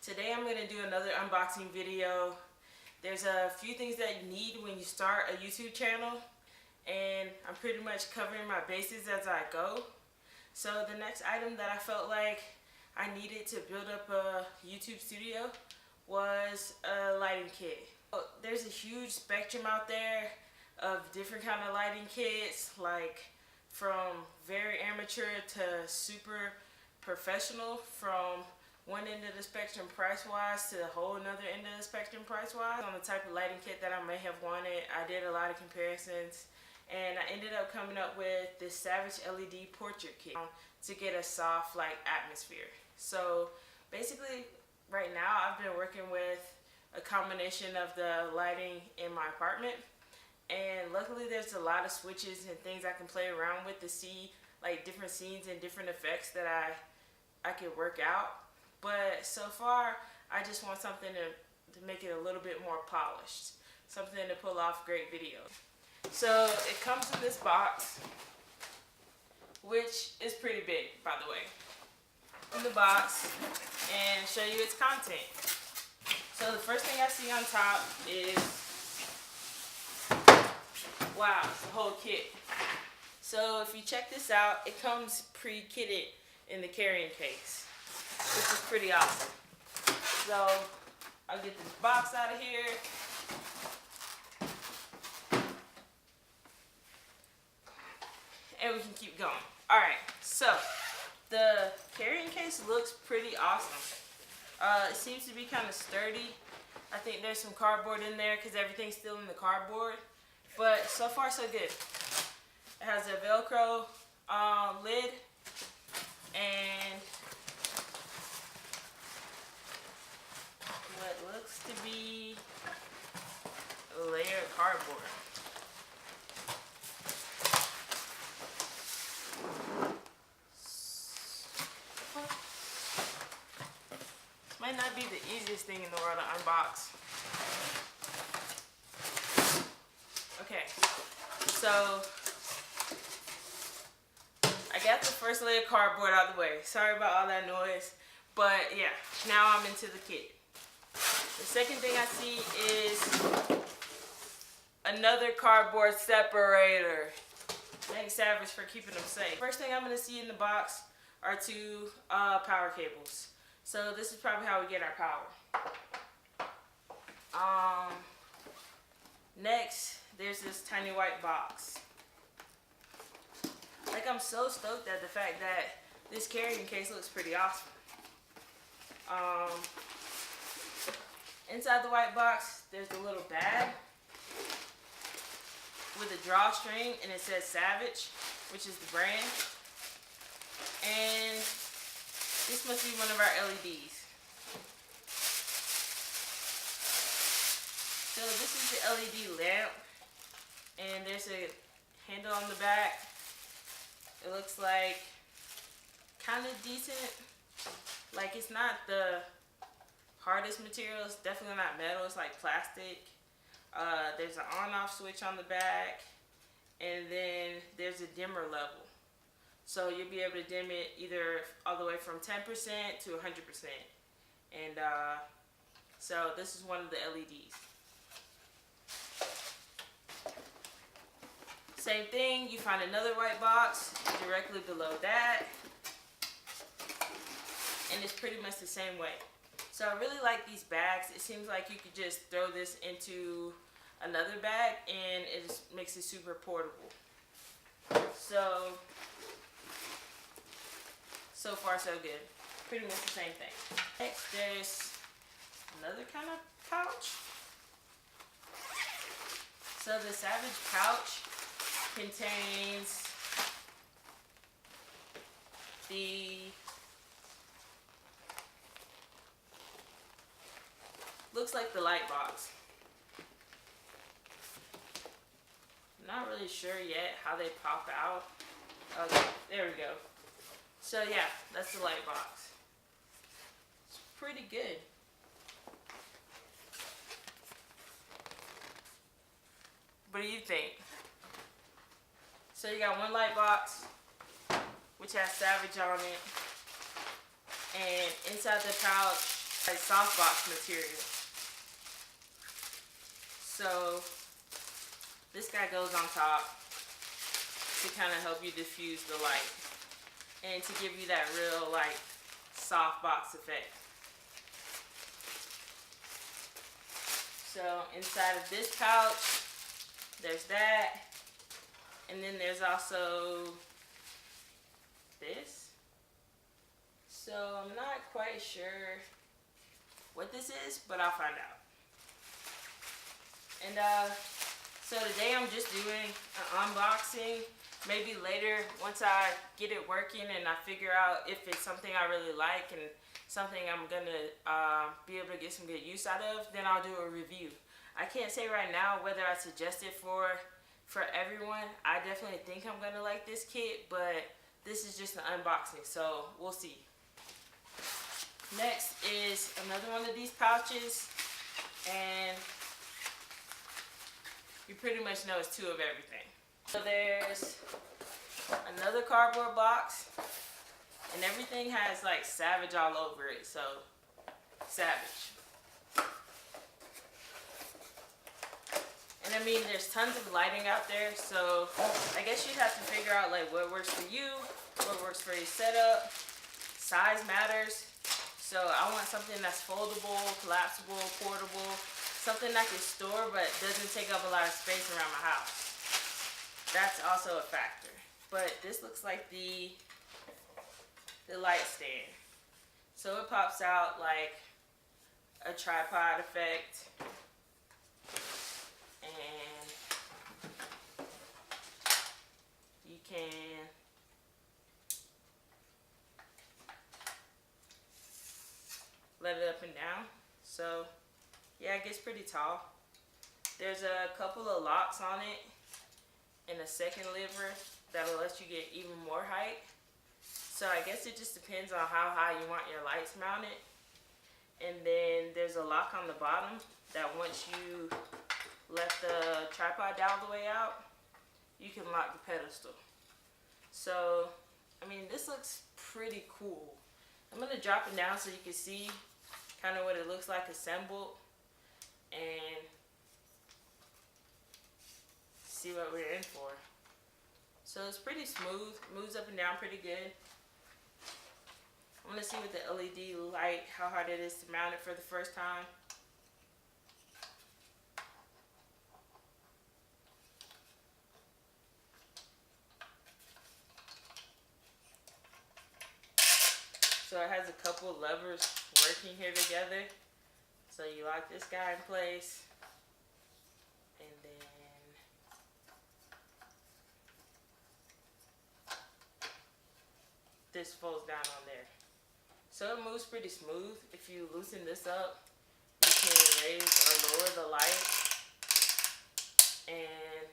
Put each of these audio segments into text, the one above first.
Today I'm going to do another unboxing video. There's a few things that you need when you start a YouTube channel, and I'm pretty much covering my bases as I go. So the next item that I felt like I needed to build up a YouTube studio was a lighting kit. There's a huge spectrum out there of different kind of lighting kits, like from very amateur to super professional, from one end of the spectrum price-wise to the whole another end of the spectrum price-wise. On the type of lighting kit that I may have wanted, I did a lot of comparisons, and I ended up coming up with this Savage LED portrait kit to get a soft light atmosphere. So basically, right now I've been working with a combination of the lighting in my apartment, and luckily there's a lot of switches and things I can play around with to see like different scenes and different effects that I can work out. But so far, I just want something to make it a little bit more polished. Something to pull off great videos. So it comes in this box, which is pretty big, by the way. In the box, and show you its content. So the first thing I see on top is, wow, it's the whole kit. So if you check this out, it comes pre-kitted in the carrying case, which is pretty awesome. So I'll get this box out of here. And we can keep going. Alright, so the carrying case looks pretty awesome. It seems to be kind of sturdy. I think there's some cardboard in there because everything's still in the cardboard. But so far so good. It has a Velcro lid and what looks to be a layer of cardboard. This might not be the easiest thing in the world to unbox. Okay, so I got the first layer of cardboard out of the way. Sorry about all that noise, but yeah, now I'm into the kit. The second thing I see is another cardboard separator. Thanks Savage for keeping them safe. First thing I'm going to see in the box are two power cables. So this is probably how we get our power. Next, there's this tiny white box. Like, I'm so stoked at the fact that this carrying case looks pretty awesome. Inside the white box, there's a little bag with a drawstring, and it says Savage, which is the brand. And this must be one of our LEDs. So this is the LED lamp, and there's a handle on the back. It looks like kind of decent. Like, it's not the hardest material. It's definitely not metal. It's like plastic. There's an on-off switch on the back, and then there's a dimmer level. So you'll be able to dim it either all the way from 10% to 100%. And so this is one of the LEDs. Same thing, you find another white box directly below that, and it's pretty much the same way. So I really like these bags. It seems like you could just throw this into another bag and it just makes it super portable. So far so good. Pretty much the same thing. Next, there's another kind of pouch. So the Savage pouch contains looks like the light box. I'm not really sure yet how they pop out. Okay, there we go. So yeah, that's the light box. It's pretty good. What do you think? So you got one light box, which has Savage on it, and inside the pouch like softbox material. So this guy goes on top to kind of help you diffuse the light and to give you that real like softbox effect. So inside of this pouch, there's that, and then there's also this. So I'm not quite sure what this is, but I'll find out. And so today I'm just doing an unboxing. Maybe later, once I get it working and I figure out if it's something I really like and something I'm gonna be able to get some good use out of, then I'll do a review. I can't say right now whether I suggest it for everyone. I definitely think I'm gonna like this kit, but this is just an unboxing, so we'll see. Next is another one of these pouches, and you pretty much know it's two of everything. So there's another cardboard box, and everything has like Savage all over it, so Savage. And I mean, there's tons of lighting out there, so I guess you'd have to figure out like what works for you, what works for your setup. Size matters, so I want something that's foldable, collapsible, portable, something I can store but doesn't take up a lot of space around my house. That's also a factor. But this looks like the light stand. So it pops out like a tripod effect. And you can let it up and down. So yeah, it gets pretty tall. There's a couple of locks on it and a second lever that'll let you get even more height. So I guess it just depends on how high you want your lights mounted. And then there's a lock on the bottom that once you let the tripod down the way out, you can lock the pedestal. So, I mean, this looks pretty cool. I'm gonna drop it down so you can see kind of what it looks like assembled and see what we're in for. So it's pretty smooth, moves up and down pretty good. I'm gonna see with the LED light how hard it is to mount it for the first time. So it has a couple levers working here together. So you lock this guy in place, and then this folds down on there. So it moves pretty smooth. If you loosen this up, you can raise or lower the light. And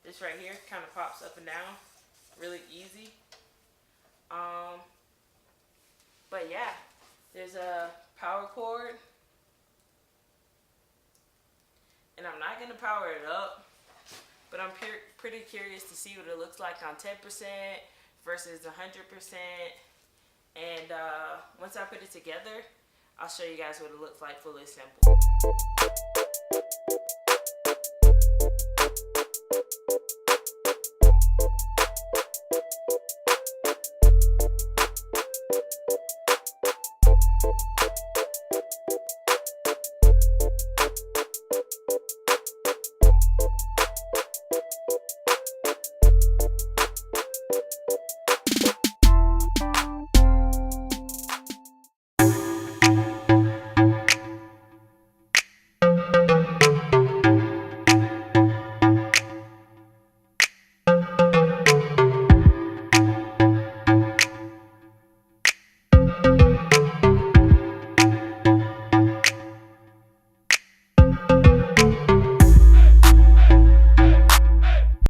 this right here kind of pops up and down really easy. But yeah, there's a power cord. And I'm not going to power it up, but I'm pretty curious to see what it looks like on 10% versus 100%. And once I put it together, I'll show you guys what it looks like fully assembled.